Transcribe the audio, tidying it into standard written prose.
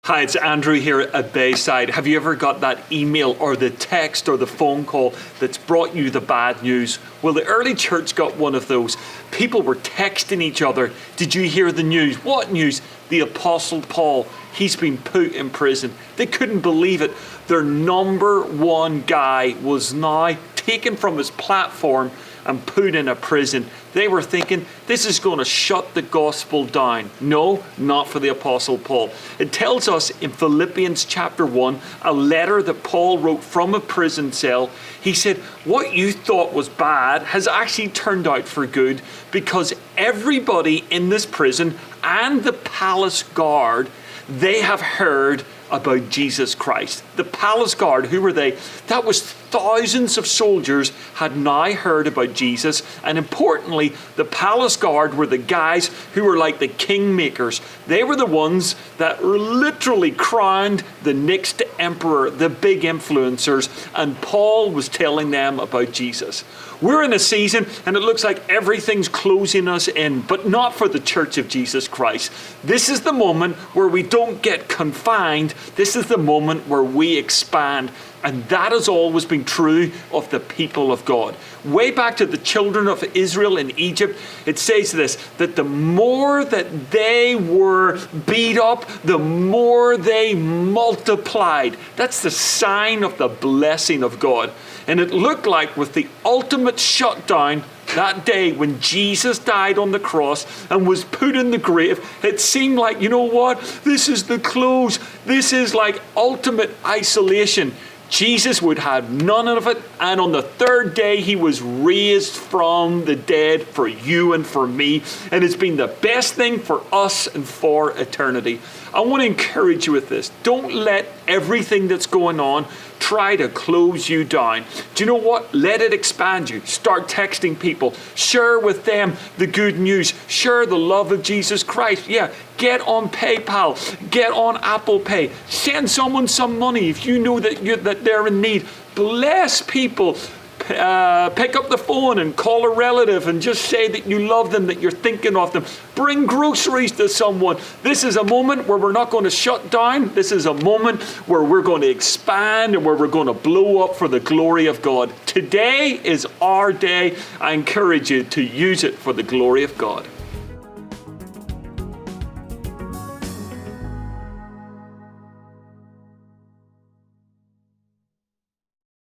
Hi, it's Andrew here at Bayside. Have you ever got that email or the text or the phone call that's brought you the bad news? Well, the early church got one of those. People were texting each other. Did you hear the news? What news? The Apostle Paul, he's been put in prison. They couldn't believe it. Their number one guy was now taken from his platform and put in a prison. They were thinking, this is going to shut the gospel down. No, not for the Apostle Paul. It tells us in Philippians chapter 1, a letter that Paul wrote from a prison cell. He said, what you thought was bad has actually turned out for good, because everybody in this prison and the palace guard, they have heard about Jesus Christ. The palace guard, who were they? That was thousands of soldiers had now heard about Jesus. And importantly, the palace guard were the guys who were like the kingmakers. They were the ones that were literally crowned the next emperor, the big influencers. And Paul was telling them about Jesus. We're in a season and it looks like everything's closing us in, but not for the Church of Jesus Christ. This is the moment where we don't get confined. This is the moment where we expand. And that has always been true of the people of God. Way back to the children of Israel in Egypt, it says this, that the more that they were beat up, the more they multiplied. That's the sign of the blessing of God. And it looked like with the ultimate shutdown, that day when Jesus died on the cross and was put in the grave, it seemed like, you know what? This is the close. This is like ultimate isolation. Jesus would have none of it, and on the third day he was raised from the dead for you and for me, and it's been the best thing for us and for eternity. I want to encourage you with this. Don't let everything that's going on try to close you down. Do you know what? Let it expand you. Start texting people. Share with them the good news. Share the love of Jesus Christ. Yeah, get on PayPal. Get on Apple Pay. Send someone some money if you know that they're in need. Bless people. Pick up the phone and call a relative and just say that you love them, that you're thinking of them. Bring groceries to someone. This is a moment where we're not going to shut down. This is a moment where we're going to expand and where we're going to blow up for the glory of God. Today is our day. I encourage you to use it for the glory of God.